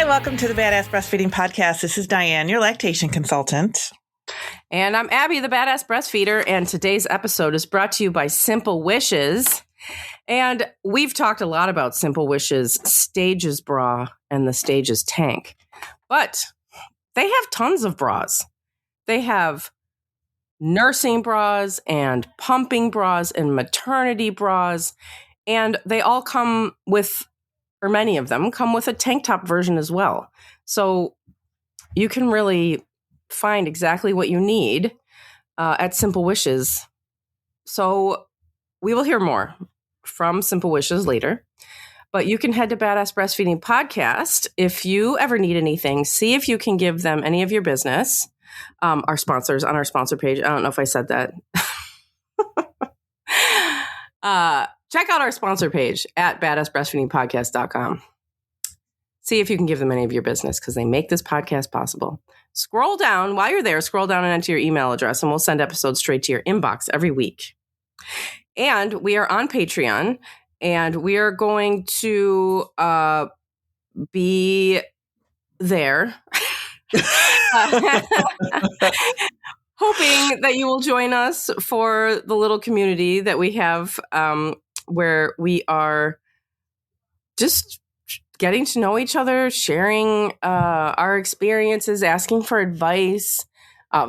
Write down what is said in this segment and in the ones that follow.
Hi, welcome to the Badass Breastfeeding Podcast. This is Diane, your lactation consultant. And I'm Abby, the Badass Breastfeeder, and today's episode is brought to you by Simple Wishes. And we've talked a lot about Simple Wishes Stages bra and the Stages tank. But they have tons of bras. They have nursing bras and pumping bras and maternity bras. And they all come with, or many of them come with a tank top version as well. So you can really find exactly what you need at Simple Wishes. So we will hear more from Simple Wishes later. But you can head to Badass Breastfeeding Podcast if you ever need anything. See if you can give them any of your business. Our sponsors on our sponsor page. I don't know if I said that. Check out our sponsor page at badassbreastfeedingpodcast.com. See if you can give them any of your business because they make this podcast possible. Scroll down while you're there. Scroll down and enter your email address, and we'll send episodes straight to your inbox every week. And we are on Patreon, and we are going to be there. Hoping that you will join us for the little community that we have where we are just getting to know each other, sharing our experiences, asking for advice.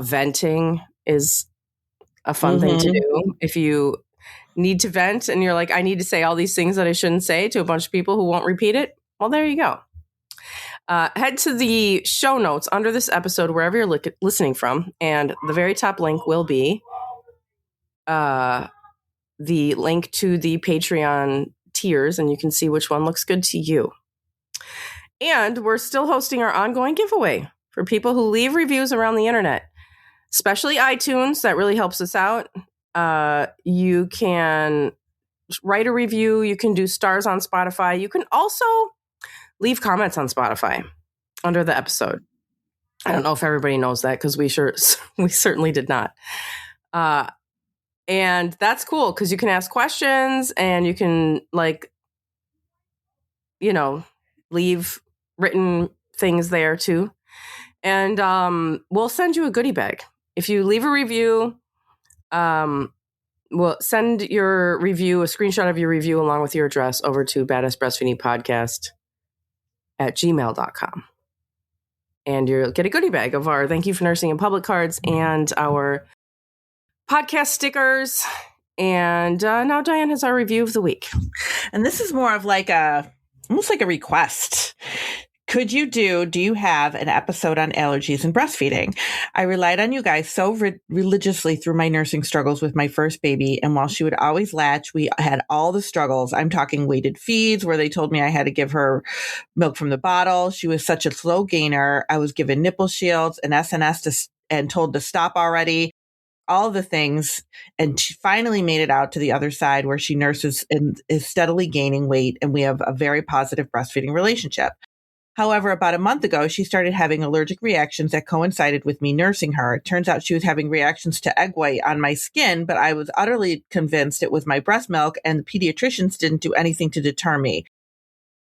Venting is a fun thing to do. If you need to vent and you're like, I need to say all these things that I shouldn't say to a bunch of people who won't repeat it, well, there you go. Head to the show notes under this episode, wherever you're listening from, and the very top link will be the link to the Patreon tiers, and you can see which one looks good to you. And we're still hosting our ongoing giveaway for people who leave reviews around the internet, especially iTunes. That really helps us out. You can write a review. You can do stars on Spotify. You can also leave comments on Spotify under the episode. I don't know if everybody knows that because we certainly did not. And that's cool because you can ask questions and you can leave written things there too. And we'll send you a goodie bag. If you leave a review, we'll send your review, a screenshot of your review along with your address over to Badass Breastfeeding Podcast at gmail.com. And you'll get a goodie bag of our Thank You for Nursing in Public cards and our podcast stickers. And now Diane has our review of the week. And this is more of almost like a request. Do you have an episode on allergies and breastfeeding? I relied on you guys so religiously through my nursing struggles with my first baby. And while she would always latch, we had all the struggles. I'm talking weighted feeds where they told me I had to give her milk from the bottle. She was such a slow gainer. I was given nipple shields and SNS and told to stop already. All the things. And she finally made it out to the other side where she nurses and is steadily gaining weight. And we have a very positive breastfeeding relationship. However, about a month ago, she started having allergic reactions that coincided with me nursing her. It turns out she was having reactions to egg white on my skin, but I was utterly convinced it was my breast milk, and the pediatricians didn't do anything to deter me.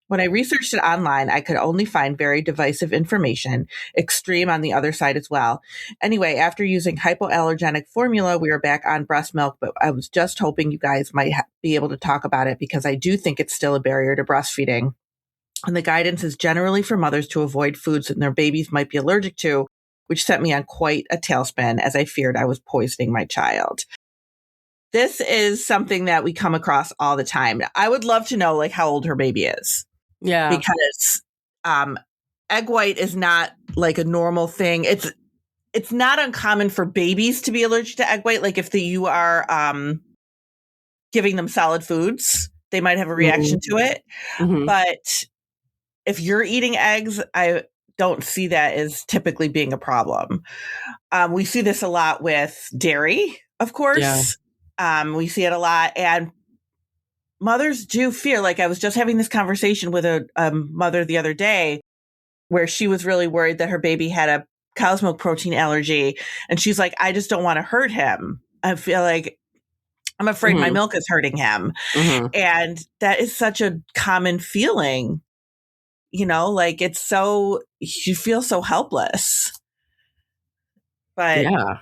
When I researched it online, I could only find very divisive information, extreme on the other side as well. Anyway, after using hypoallergenic formula, we were back on breast milk, but I was just hoping you guys might be able to talk about it because I do think it's still a barrier to breastfeeding. And the guidance is generally for mothers to avoid foods that their babies might be allergic to, which sent me on quite a tailspin as I feared I was poisoning my child. This is something that we come across all the time. I would love to know how old her baby is. Yeah. Because egg white is not a normal thing. It's not uncommon for babies to be allergic to egg white. If you are giving them solid foods, they might have a reaction to it. Mm-hmm. But if you're eating eggs, I don't see that as typically being a problem. We see this a lot with dairy, of course. Yeah. We see it a lot. And mothers do fear, I was just having this conversation with a mother the other day where she was really worried that her baby had a cow's milk protein allergy. And she's like, I just don't want to hurt him. I feel like I'm afraid my milk is hurting him. Mm-hmm. And that is such a common feeling. like it's so, you feel so helpless. But yeah.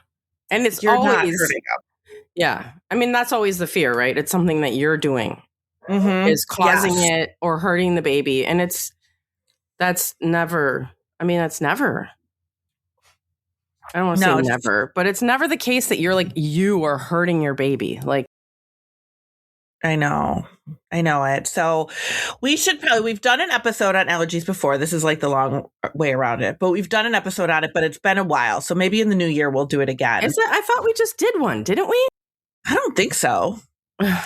And it's you're always not hurting them. Yeah. I mean, that's always the fear, right? It's something that you're doing is causing it or hurting the baby. And that's never, I don't want to say never, but it's never the case that you're like, you are hurting your baby. Like, I know it. So we've done an episode on allergies before. This is like the long way around it, but we've done an episode on it, but it's been a while. So maybe in the new year, we'll do it again. Is it? I thought we just did one, didn't we? I don't think so. I'd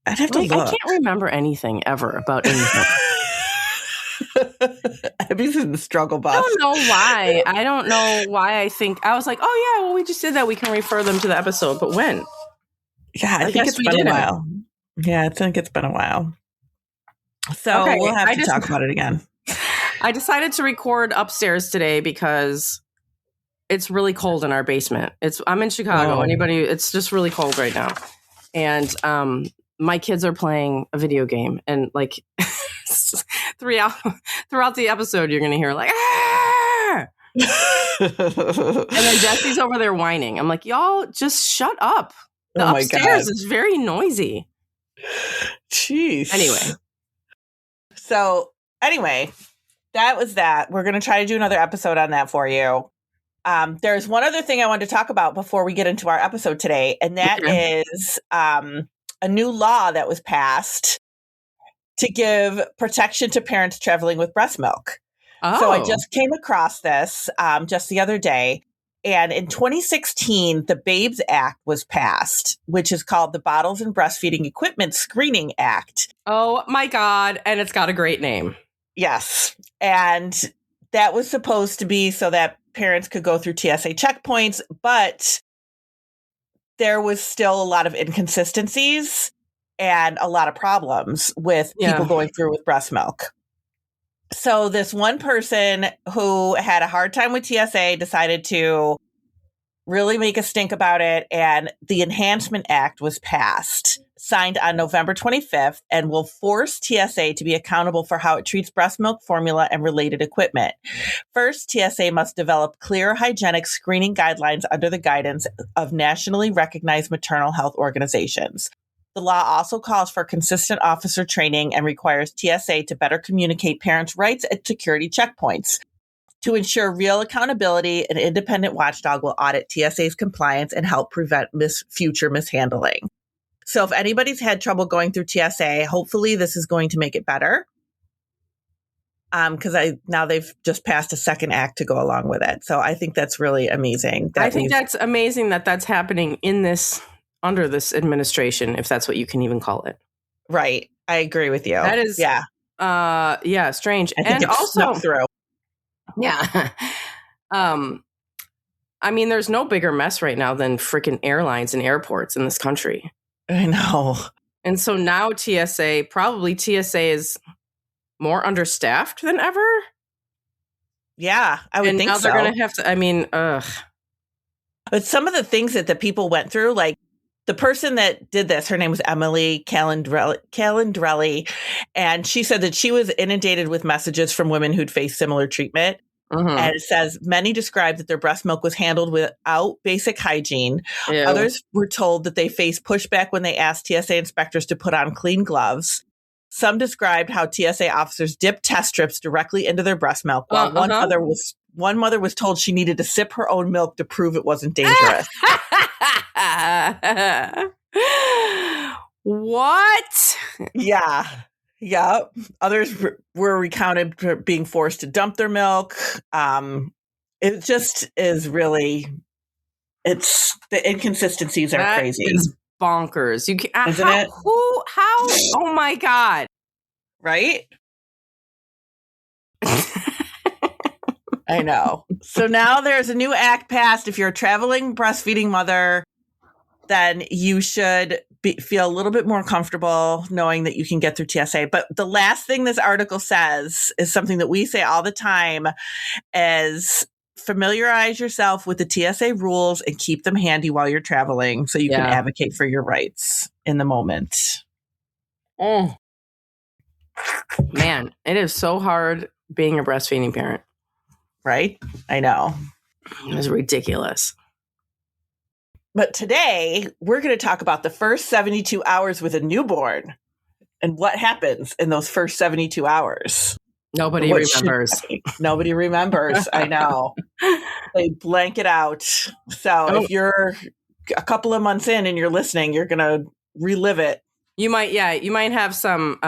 have to look. I can't remember anything ever about anything. Abby's in the struggle bus. I don't know why. I think I was like, oh yeah, well, we just did that. We can refer them to the episode, but when? Yeah, I think it's been a while. Yeah, I think it's been a while. So we'll have to talk about it again. I decided to record upstairs today because it's really cold in our basement. I'm in Chicago. It's just really cold right now. And my kids are playing a video game, and like throughout the episode, you're going to hear like, ah! And then Jesse's over there whining. I'm like, y'all just shut up. The upstairs is very noisy. Jeez. Anyway, that was that. We're going to try to do another episode on that for you. There's one other thing I wanted to talk about before we get into our episode today, and that is a new law that was passed to give protection to parents traveling with breast milk. Oh. So I just came across this just the other day. And in 2016, the BABES Act was passed, which is called the Bottles and Breastfeeding Equipment Screening Act. Oh, my God. And it's got a great name. Yes. And that was supposed to be so that parents could go through TSA checkpoints, but there was still a lot of inconsistencies and a lot of problems with people going through with breast milk. So this one person who had a hard time with TSA decided to really make a stink about it, and the Enhancement Act was passed, signed on November 25th, and will force TSA to be accountable for how it treats breast milk formula and related equipment. First, TSA must develop clear hygienic screening guidelines under the guidance of nationally recognized maternal health organizations. The law also calls for consistent officer training and requires TSA to better communicate parents' rights at security checkpoints. To ensure real accountability, an independent watchdog will audit TSA's compliance and help prevent future mishandling. So if anybody's had trouble going through TSA, hopefully this is going to make it better. Because now they've just passed a second act to go along with it. So I think that's really amazing. I think that's amazing that that's happening under this administration, if that's what you can even call it. Right. I agree with you. That is, strange. And also through. Yeah. I mean, there's no bigger mess right now than freaking airlines and airports in this country. I know. And so now TSA is more understaffed than ever. Yeah, I would think so. And now they're going to have to, But some of the things that the people went through, like the person that did this, her name was Emily Calandrelli, and she said that she was inundated with messages from women who'd faced similar treatment. Mm-hmm. And it says many described that their breast milk was handled without basic hygiene. Ew. Others were told that they faced pushback when they asked TSA inspectors to put on clean gloves. Some described how TSA officers dipped test strips directly into their breast milk, while one mother was told she needed to sip her own milk to prove it wasn't dangerous. What? Yeah. Yeah. Others were recounted for being forced to dump their milk. It just is really, the inconsistencies are crazy. Is bonkers. You can, Isn't it? How? Oh my God. Right? I know. So now there's a new act passed. If you're a traveling breastfeeding mother, then you should feel a little bit more comfortable knowing that you can get through TSA. But the last thing this article says is something that we say all the time, is familiarize yourself with the TSA rules and keep them handy while you're traveling so you can advocate for your rights in the moment. Man, it is so hard being a breastfeeding parent. Right? I know. It was ridiculous. But today, we're going to talk about the first 72 hours with a newborn and what happens in those first 72 hours. Nobody remembers. Nobody remembers. I know. They blank it out. So if you're a couple of months in and you're listening, you're going to relive it. You might have some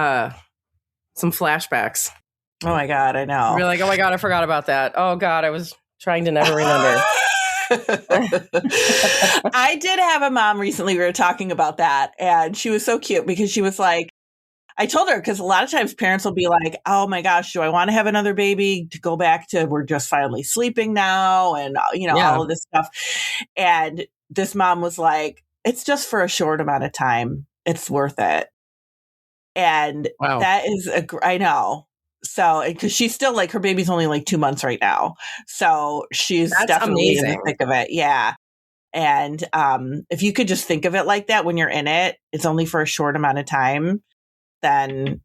flashbacks. Oh my God, I know. You're like, oh my God, I forgot about that. Oh God, I was trying to never remember. I did have a mom recently. We were talking about that, and she was so cute because she was like, I told her, because a lot of times parents will be like, oh my gosh, do I want to have another baby to go back to we're just finally sleeping now and, all of this stuff. And this mom was like, it's just for a short amount of time. It's worth it. And that is, I know. So, because she's still like, her baby's only like 2 months right now. So she's definitely in the thick of it. Yeah. And if you could just think of it like that when you're in it, it's only for a short amount of time, then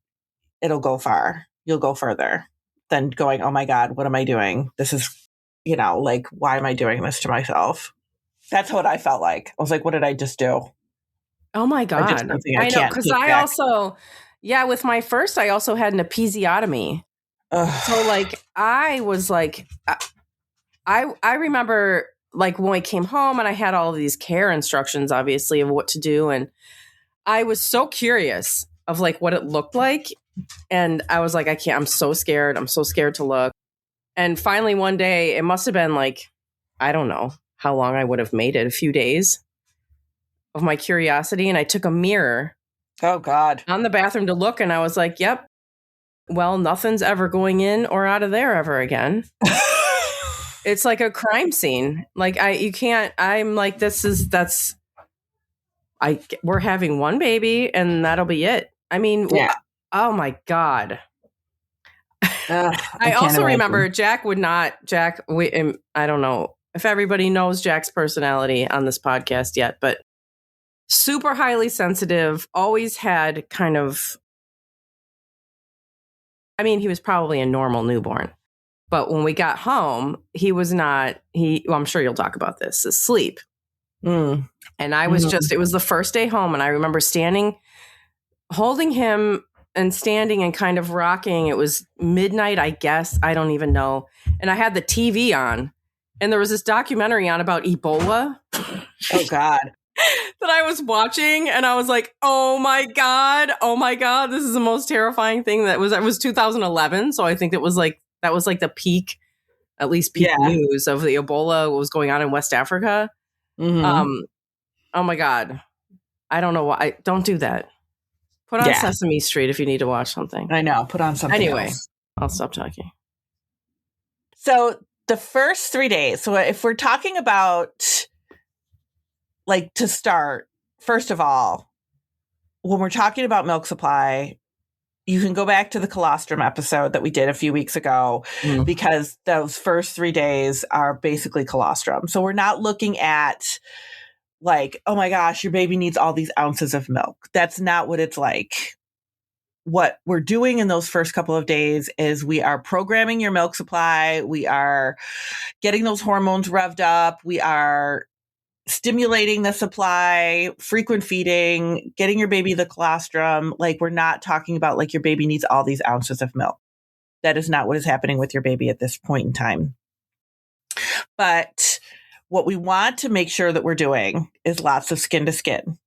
it'll go far. You'll go further than going, oh my God, what am I doing? This is, like, why am I doing this to myself? That's what I felt like. I was like, what did I just do? Oh my God. I know, because with my first, I also had an episiotomy. So like, I was like, I remember like when I came home and I had all of these care instructions, obviously, of what to do. And I was so curious of like what it looked like. And I was like, I'm so scared. I'm so scared to look. And finally one day, it must have been like, I don't know how long I would have made it, a few days of my curiosity. And I took a mirror. Oh God. On the bathroom to look. And I was like, yep, well, nothing's ever going in or out of there ever again. It's like a crime scene. Like we're having one baby and that'll be it. I mean, oh my God. I also remember I don't know if everybody knows Jack's personality on this podcast yet, but super highly sensitive, always had kind of, he was probably a normal newborn. But when we got home, he was not, I'm sure you'll talk about this, asleep. And I was it was the first day home. And I remember holding him and standing and kind of rocking. It was midnight, I guess. I don't even know. And I had the TV on. And there was this documentary on about Ebola. Oh, God. That I was watching. And I was like, oh my God, this is the most terrifying thing. It was 2011. So I think that was like the peak, at least peak news of the Ebola, what was going on in West Africa. Mm-hmm. Oh my God. I don't know why. Don't do that. Put on Sesame Street if you need to watch something. I know. Put on something anyway, else. I'll stop talking. So the first 3 days. So if we're talking about like to start, first of all, when we're talking about milk supply, you can go back to the colostrum episode that we did a few weeks ago because those first 3 days are basically colostrum. So we're not looking at like, oh my gosh, your baby needs all these ounces of milk. That's not what it's like. What we're doing in those first couple of days is we are programming your milk supply. We are getting those hormones revved up. We are stimulating the supply, frequent feeding, getting your baby the colostrum. Like, we're not talking about like your baby needs all these ounces of milk. That is not what is happening with your baby at this point in time. But what we want to make sure that we're doing is lots of skin to skin.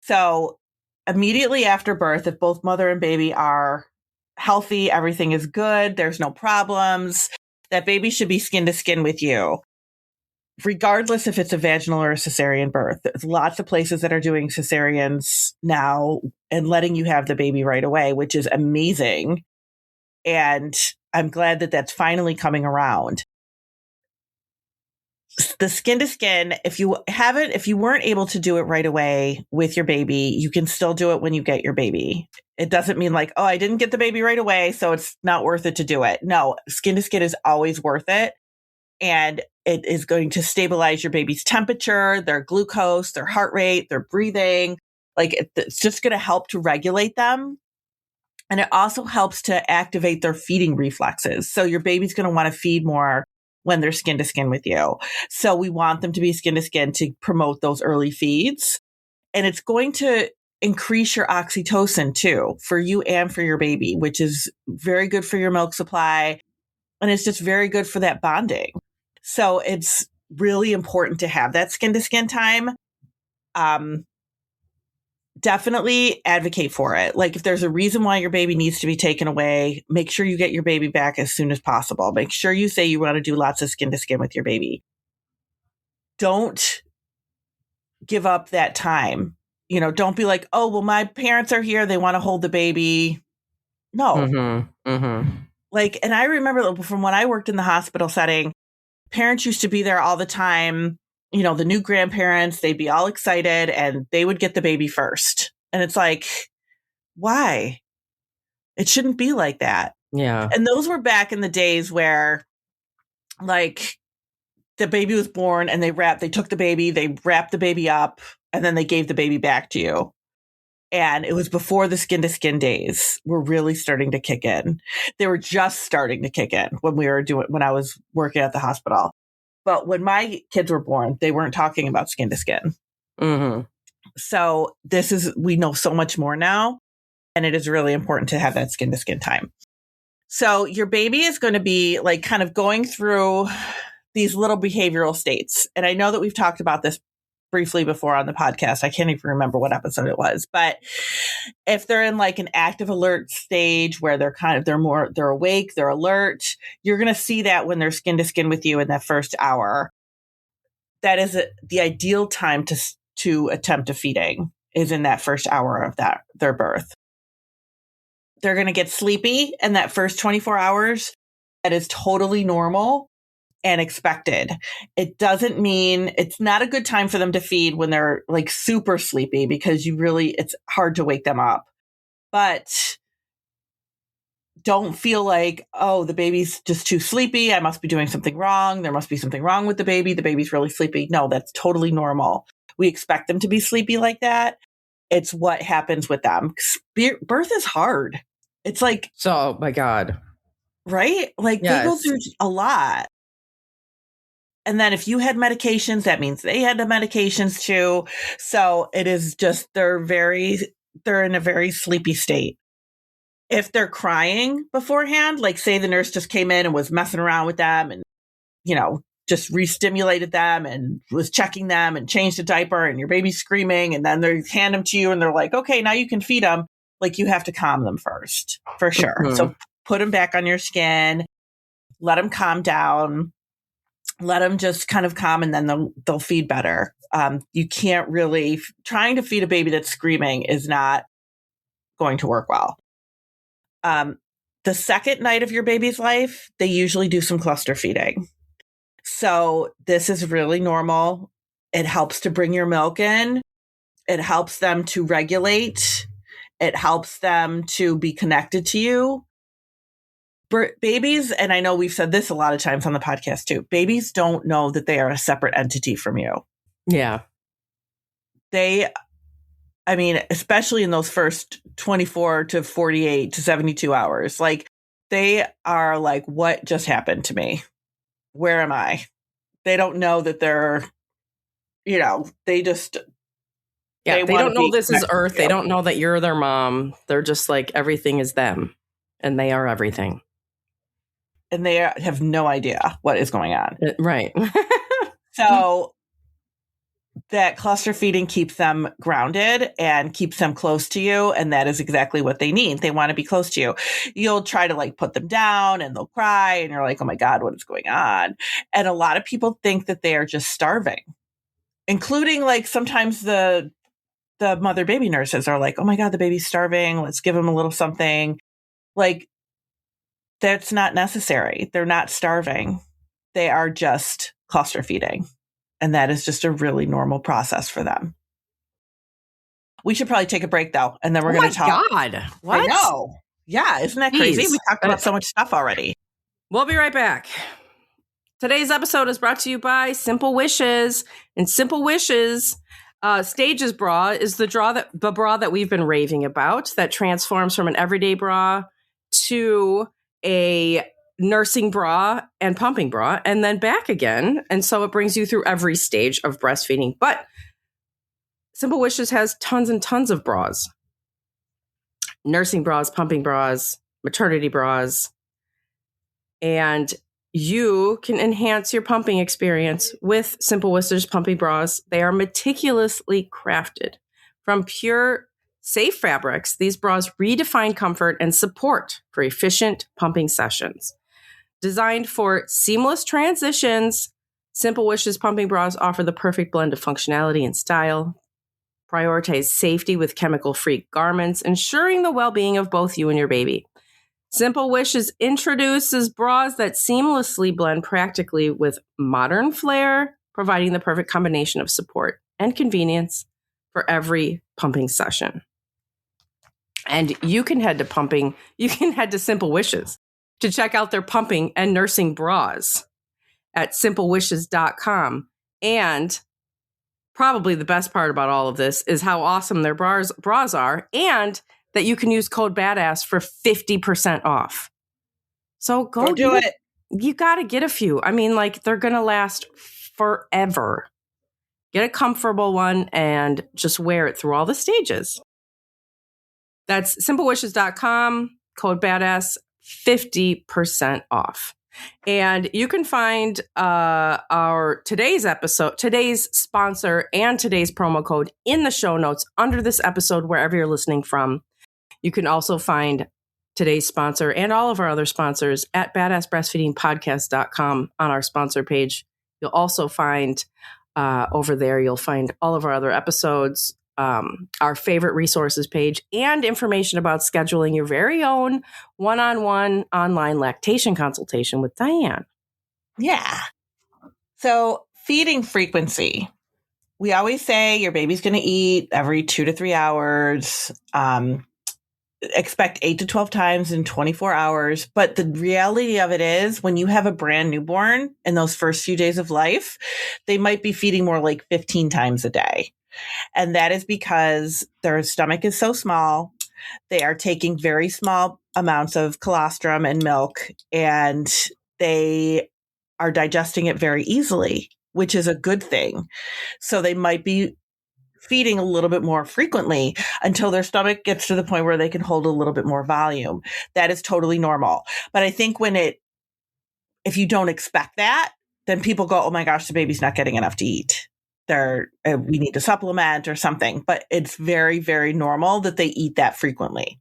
So immediately after birth, if both mother and baby are healthy, everything is good, there's no problems, that baby should be skin to skin with you, regardless if it's a vaginal or a cesarean birth. There's lots of places that are doing cesareans now and letting you have the baby right away, which is amazing. And I'm glad that that's finally coming around. The skin to skin, if you weren't able to do it right away with your baby, you can still do it when you get your baby. It doesn't mean like, oh, I didn't get the baby right away, so it's not worth it to do it. No, skin to skin is always worth it. And it is going to stabilize your baby's temperature, their glucose, their heart rate, their breathing. Like, it's just going to help to regulate them. And it also helps to activate their feeding reflexes. So your baby's going to want to feed more when they're skin to skin with you. So we want them to be skin to skin to promote those early feeds. And it's going to increase your oxytocin too, for you and for your baby, which is very good for your milk supply. And it's just very good for that bonding. So it's really important to have that skin to skin time. Definitely advocate for it. Like if there's a reason why your baby needs to be taken away, make sure you get your baby back as soon as possible. Make sure you say you want to do lots of skin to skin with your baby. Don't give up that time. You know, don't be like, oh, well, my parents are here. They want to hold the baby. No. Like, and I remember from when I worked in the hospital setting, parents used to be there all the time. You know, the new grandparents, they'd be all excited and they would get the baby first. And it's like, why? It shouldn't be like that. Yeah. And those were back in the days where like the baby was born and they took the baby, they wrapped the baby up and then they gave the baby back to you. And it was before the skin to skin days were really starting to kick in. They were just starting to kick in when I was working at the hospital. But when my kids were born, they weren't talking about skin to skin. So we know so much more now. And it is really important to have that skin to skin time. So your baby is going to be like kind of going through these little behavioral states. And I know that we've talked about this briefly before on the podcast. I can't even remember what episode it was, but if they're in like an active alert stage where they're awake, they're alert, you're going to see that when they're skin to skin with you in that first hour. That is the ideal time to attempt a feeding is in that first hour of their birth. They're going to get sleepy in that first 24 hours. That is totally normal and expected. It doesn't mean it's not a good time for them to feed when they're like super sleepy because it's hard to wake them up. But don't feel like, oh, the baby's just too sleepy. I must be doing something wrong. There must be something wrong with the baby. The baby's really sleepy. No, that's totally normal. We expect them to be sleepy like that. It's what happens with them. Birth is hard. It's like, so, my God. Right? Like They go through a lot. And then if you had medications, that means they had the medications too. So it is just, they're in a very sleepy state. If they're crying beforehand, like say the nurse just came in and was messing around with them and, you know, just re-stimulated them and was checking them and changed a diaper and your baby's screaming and then they hand them to you and they're like, okay, now you can feed them. Like you have to calm them first for sure. So put them back on your skin, let them calm down. Let them just kind of calm and then they'll feed better. You can't really, trying to feed a baby that's screaming is not going to work well. The second night of your baby's life, they usually do some cluster feeding. So this is really normal. It helps to bring your milk in. It helps them to regulate. It helps them to be connected to you. Babies, and I know we've said this a lot of times on the podcast too, babies don't know that they are a separate entity from you. Yeah. Especially in those first 24 to 48 to 72 hours, like they are like, what just happened to me? Where am I? They don't know that they're, they just... Yeah, they don't know this is Earth. They don't know that you're their mom. They're just like, everything is them. And they are everything. And they have no idea what is going on. Right. So that cluster feeding keeps them grounded and keeps them close to you. And that is exactly what they need. They want to be close to you. You'll try to like put them down and they'll cry and you're like, oh my God, what is going on? And a lot of people think that they are just starving, including like sometimes the mother baby nurses are like, oh my God, the baby's starving. Let's give him a little something. Like, that's not necessary. They're not starving. They are just cluster feeding. And that is just a really normal process for them. We should probably take a break though. And then we're going to talk. Oh my God. What? I know. Yeah. Isn't that crazy? We talked about so much stuff already. We'll be right back. Today's episode is brought to you by Simple Wishes. And Simple Wishes Stages bra is the bra that we've been raving about that transforms from an everyday bra to a nursing bra and pumping bra and then back again. And so it brings you through every stage of breastfeeding. But Simple Wishes has tons and tons of bras. Nursing bras, pumping bras, maternity bras. And you can enhance your pumping experience with Simple Wishes pumping bras. They are meticulously crafted from pure, safe fabrics. These bras redefine comfort and support for efficient pumping sessions. Designed for seamless transitions, Simple Wishes pumping bras offer the perfect blend of functionality and style. Prioritize safety with chemical-free garments, ensuring the well-being of both you and your baby. Simple Wishes introduces bras that seamlessly blend practically with modern flair, providing the perfect combination of support and convenience for every pumping session. And you can head to Simple Wishes to check out their pumping and nursing bras at simplewishes.com. And probably the best part about all of this is how awesome their bras are, and that you can use code BADASS for 50% off. So go do it. You got to get a few. I mean, like, they're going to last forever. Get a comfortable one and just wear it through all the stages. That's simplewishes.com, code BADASS, 50% off. And you can find our today's sponsor and today's promo code in the show notes under this episode, wherever you're listening from. You can also find today's sponsor and all of our other sponsors at badassbreastfeedingpodcast.com on our sponsor page. You'll also find over there, you'll find all of our other episodes, our favorite resources page, and information about scheduling your very own one-on-one online lactation consultation with Dianne. Yeah. So feeding frequency. We always say your baby's going to eat every 2 to 3 hours. Expect 8 to 12 times in 24 hours. But the reality of it is, when you have a brand newborn in those first few days of life, they might be feeding more like 15 times a day. And that is because their stomach is so small. They are taking very small amounts of colostrum and milk, and they are digesting it very easily, which is a good thing. So they might be feeding a little bit more frequently until their stomach gets to the point where they can hold a little bit more volume. That is totally normal. But I think if you don't expect that, then people go, oh my gosh, the baby's not getting enough to eat. We need to supplement or something. But it's very, very normal that they eat that frequently.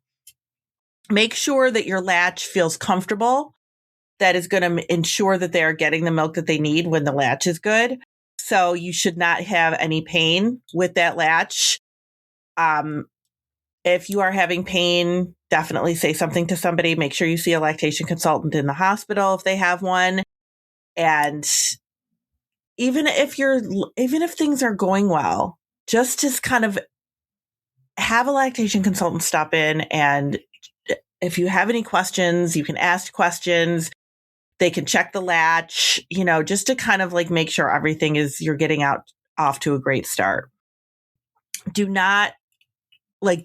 Make sure that your latch feels comfortable. That is going to ensure that they are getting the milk that they need when the latch is good. So you should not have any pain with that latch. If you are having pain, definitely say something to somebody. Make sure you see a lactation consultant in the hospital if they have one. And even if things are going well, just kind of have a lactation consultant stop in. And if you have any questions, you can ask questions. They can check the latch, just to kind of like make sure you're getting off to a great start. Do not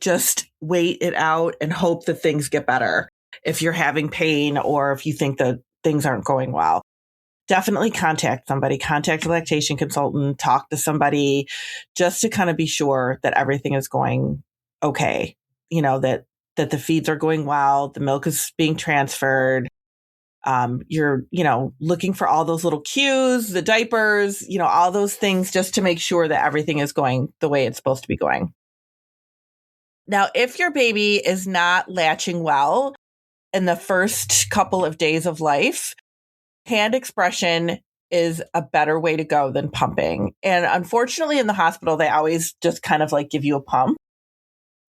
just wait it out and hope that things get better if you're having pain or if you think that things aren't going well. Definitely contact somebody, contact a lactation consultant, talk to somebody just to kind of be sure that everything is going okay. That the feeds are going well, the milk is being transferred. You're, looking for all those little cues, the diapers, all those things just to make sure that everything is going the way it's supposed to be going. Now, if your baby is not latching well in the first couple of days of life, hand expression is a better way to go than pumping. And unfortunately, in the hospital, they always just kind of give you a pump.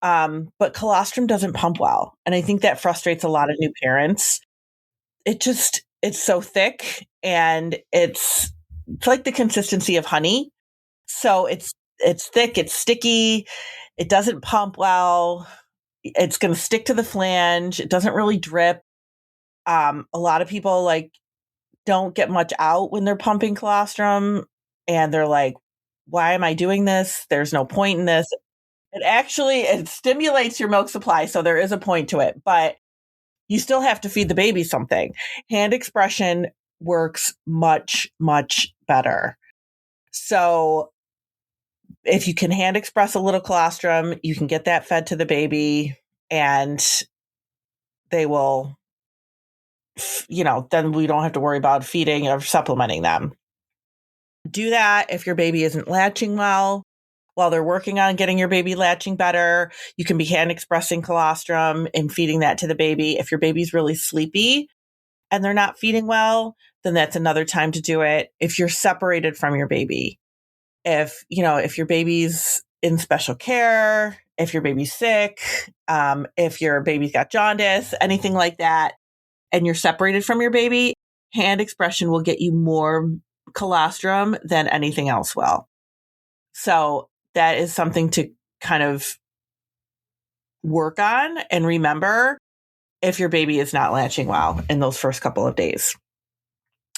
But colostrum doesn't pump well. And I think that frustrates a lot of new parents. It's so thick, and it's like the consistency of honey. So it's thick, it's sticky, it doesn't pump well. It's going to stick to the flange. It doesn't really drip. A lot of people don't get much out when they're pumping colostrum, and they're like, why am I doing this? There's no point in this. It stimulates your milk supply. So there is a point to it, but you still have to feed the baby something. Hand expression works much, much better. So if you can hand express a little colostrum, you can get that fed to the baby and they will, then we don't have to worry about feeding or supplementing them. Do that if your baby isn't latching well. While they're working on getting your baby latching better, you can be hand expressing colostrum and feeding that to the baby. If your baby's really sleepy and they're not feeding well, then that's another time to do it. If you're separated from your baby, if your baby's in special care, if your baby's sick, if your baby's got jaundice, anything like that, and you're separated from your baby, hand expression will get you more colostrum than anything else will. So that is something to kind of work on and remember if your baby is not latching well in those first couple of days.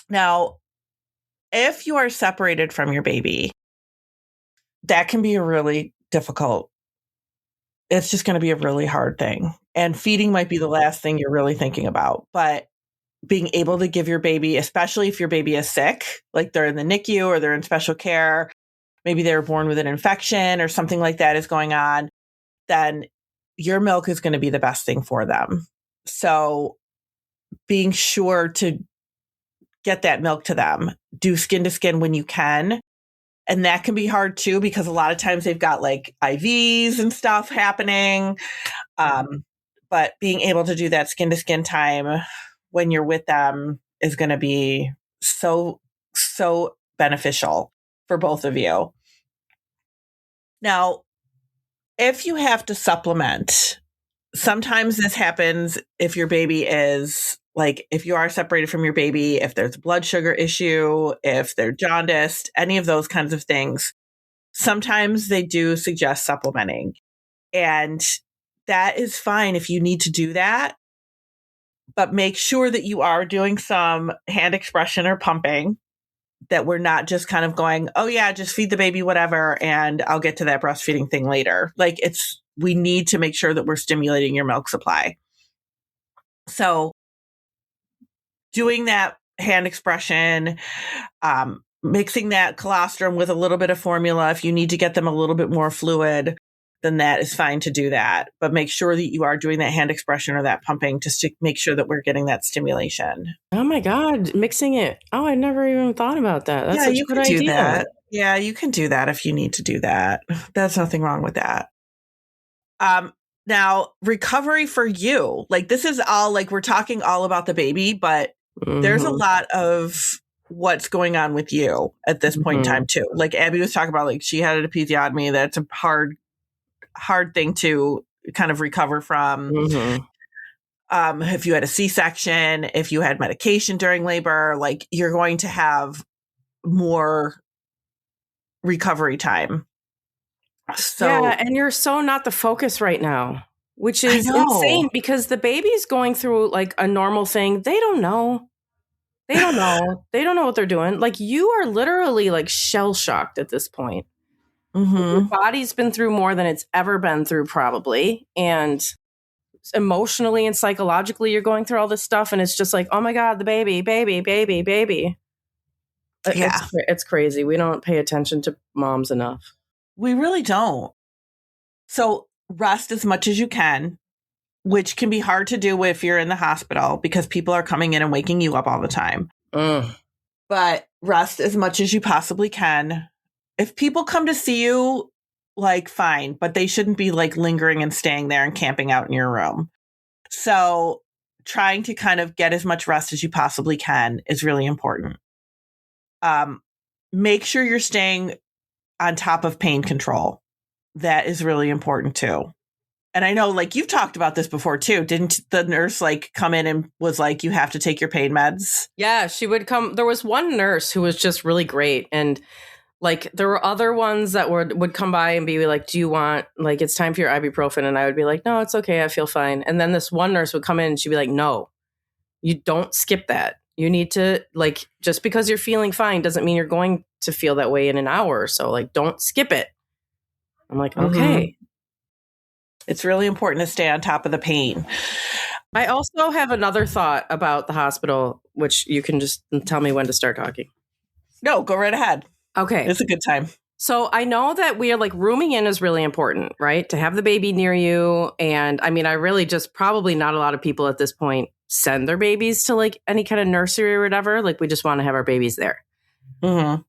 Now, if you are separated from your baby, that can be really difficult. It's just going to be a really hard thing. And feeding might be the last thing you're really thinking about. But being able to give your baby, especially if your baby is sick, like they're in the NICU or they're in special care, maybe they were born with an infection or something like that is going on, then your milk is going to be the best thing for them. So being sure to get that milk to them, do skin to skin when you can. And that can be hard too, because a lot of times they've got like IVs and stuff happening. But being able to do that skin to skin time when you're with them is going to be so, so beneficial for both of you. Now, if you have to supplement, sometimes this happens if your baby is like, if you are separated from your baby, if there's a blood sugar issue, if they're jaundiced, any of those kinds of things, sometimes they do suggest supplementing. And that is fine if you need to do that. But make sure that you are doing some hand expression or pumping, that we're not just kind of going, oh yeah, just feed the baby whatever, and I'll get to that breastfeeding thing later. Like we need to make sure that we're stimulating your milk supply. So doing that hand expression, mixing that colostrum with a little bit of formula. If you need to get them a little bit more fluid, then that is fine to do that. But make sure that you are doing that hand expression or that pumping just to make sure that we're getting that stimulation. Oh my God, mixing it. Oh, I never even thought about that. That's such a good idea. That. Yeah, you can do that if you need to do that. There's nothing wrong with that. Now, recovery for you. Like this is all like we're talking all about the baby, but there's a lot of what's going on with you at this point in time too. Like Abby was talking about, like she had an episiotomy. That's a hard thing to kind of recover from. If you had a C-section, if you had medication during labor, like you're going to have more recovery time. So yeah, and you're so not the focus right now, which is insane because the baby's going through like a normal thing. They don't know. They don't know what they're doing. Like you are literally like shell shocked at this point. Your body's been through more than it's ever been through, probably. And emotionally and psychologically, you're going through all this stuff. And it's just like, oh my God, the baby. Yeah. It's crazy. We don't pay attention to moms enough. We really don't. So rest as much as you can, which can be hard to do if you're in the hospital because people are coming in and waking you up all the time. But rest as much as you possibly can. If people come to see you, like, fine, but they shouldn't be like lingering and staying there and camping out in your room. So trying to kind of get as much rest as you possibly can is really important. Make sure you're staying on top of pain control. That is really important too. And I know, like, you've talked about this before too. Didn't the nurse like come in and was like, you have to take your pain meds? Yeah, she would come. There was one nurse who was just really great. And like, there were other ones that would come by and be like, do you want, like, it's time for your ibuprofen? And I would be like, no, it's okay. I feel fine. And then this one nurse would come in and she'd be like, no, you don't skip that. You need to, like, just because you're feeling fine doesn't mean you're going to feel that way in an hour or so. Like, don't skip it. I'm like, Mhm. okay. It's really important to stay on top of the pain. I also have another thought about the hospital, which you can just tell me when to start talking. No, go right ahead. Okay. It's a good time. So I know that we are like rooming in is really important, right? To have the baby near you. And I mean, I really just probably not a lot of people at this point send their babies to like any kind of nursery or whatever. Like, we just want to have our babies there. Mm-hmm.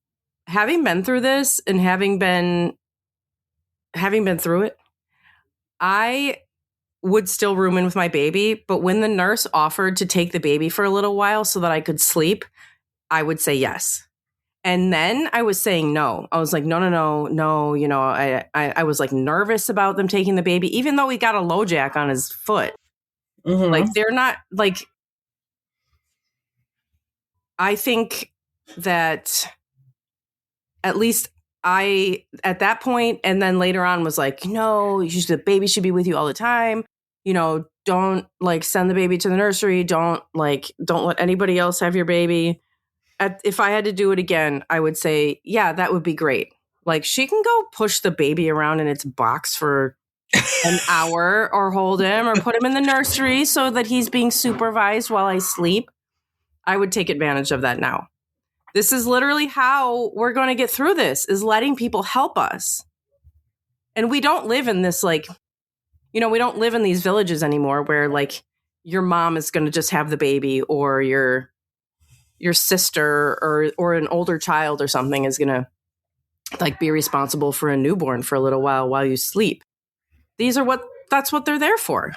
Having been through this and having been through it, I would still room in with my baby. But when the nurse offered to take the baby for a little while so that I could sleep, I would say yes. And then I was saying no. I was like, no. You know, I was like nervous about them taking the baby, even though he got a low jack on his foot. Mm-hmm. Like, they're not like, I think that at least I, at that point, and then later on was like, no, the baby should be with you all the time. You know, don't like send the baby to the nursery. Don't let anybody else have your baby. If I had to do it again, I would say, yeah, that would be great. Like, she can go push the baby around in its box for an hour, or hold him or put him in the nursery so that he's being supervised while I sleep. I would take advantage of that now. This is literally how we're going to get through this, is letting people help us. And we don't live in this, like, you know, we don't live in these villages anymore where like your mom is going to just have the baby, or your sister or an older child or something is going to like be responsible for a newborn for a little while you sleep. That's what they're there for.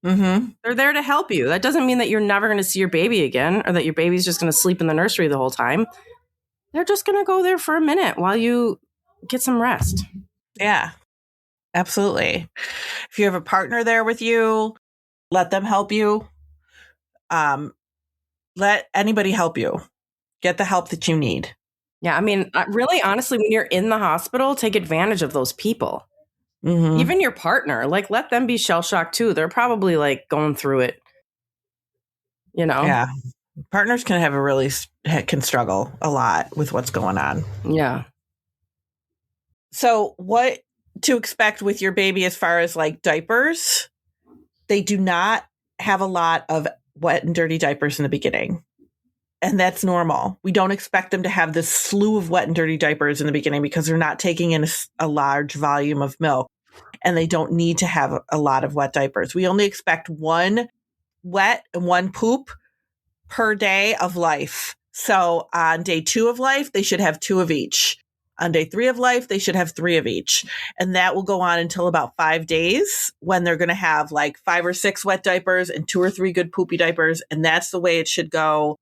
Mm-hmm. They're there to help you. That doesn't mean that you're never going to see your baby again, or that your baby's just going to sleep in the nursery the whole time. They're just going to go there for a minute while you get some rest. Yeah, absolutely. If you have a partner there with you, let them help you. Let anybody help you. Get the help that you need. Yeah, I mean, really, honestly, when you're in the hospital, take advantage of those people. Mm-hmm. Even your partner, like, let them be shell-shocked too. They're probably like going through it, you know? Yeah. Partners can struggle a lot with what's going on. Yeah. So what to expect with your baby as far as like diapers? They do not have a lot of wet and dirty diapers in the beginning. And that's normal. We don't expect them to have this slew of wet and dirty diapers in the beginning because they're not taking in a large volume of milk, and they don't need to have a lot of wet diapers. We only expect one wet and one poop per day of life. So on day 2 of life, they should have 2 of each. On day 3 of life, they should have 3 of each. And that will go on until about 5 days, when they're going to have like 5 or 6 wet diapers and 2 or 3 good poopy diapers. And that's the way it should go,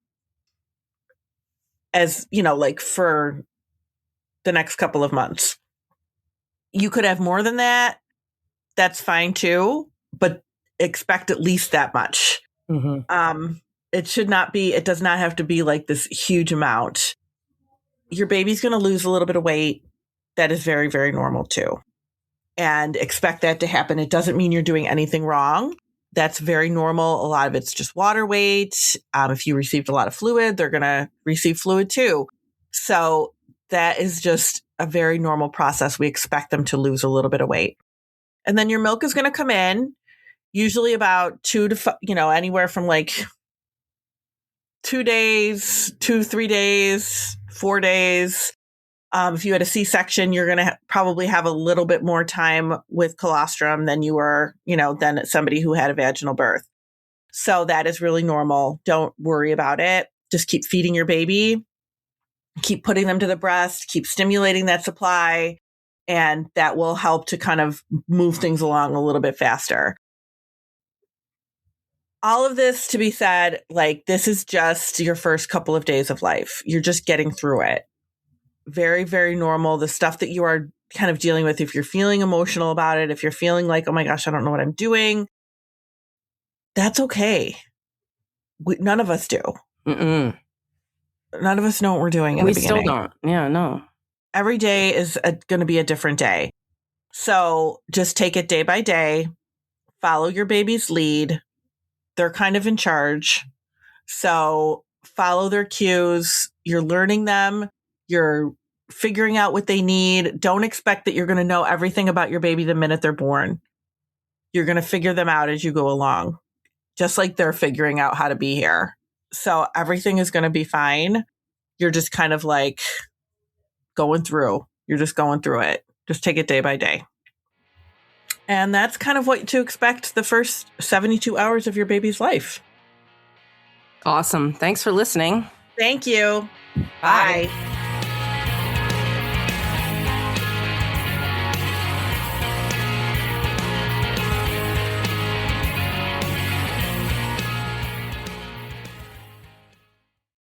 as you know, like for the next couple of months. You could have more than that. That's fine too, but expect at least that much. Mm-hmm. It does not have to be like this huge amount. Your baby's going to lose a little bit of weight. That is very, very normal too. And expect that to happen. It doesn't mean you're doing anything wrong. That's very normal. A lot of it's just water weight. If you received a lot of fluid, they're going to receive fluid too. So that is just a very normal process. We expect them to lose a little bit of weight. And then your milk is going to come in, usually about 2 to anywhere from like 2 days, 2-3 days, 4 days. If you had a C-section, you're going to probably have a little bit more time with colostrum than you were, than somebody who had a vaginal birth. So that is really normal. Don't worry about it. Just keep feeding your baby, keep putting them to the breast, keep stimulating that supply, and that will help to kind of move things along a little bit faster. All of this to be said, like, this is just your first couple of days of life. You're just getting through it. Very, very normal. The stuff that you are kind of dealing with, if you're feeling emotional about it, if you're feeling like, oh my gosh, I don't know what I'm doing, that's okay. None of us do. Mm-mm. None of us know what we're doing in the beginning. We still don't. Yeah, no. Every day is going to be a different day. So just take it day by day. Follow your baby's lead. They're kind of in charge. So follow their cues. You're learning them. You're figuring out what they need. Don't expect that you're going to know everything about your baby the minute they're born. You're going to figure them out as you go along, just like they're figuring out how to be here. So everything is going to be fine. You're just kind of like going through. You're just going through it. Just take it day by day. And that's kind of what to expect the first 72 hours of your baby's life. Awesome. Thanks for listening. Thank you. Bye. Bye.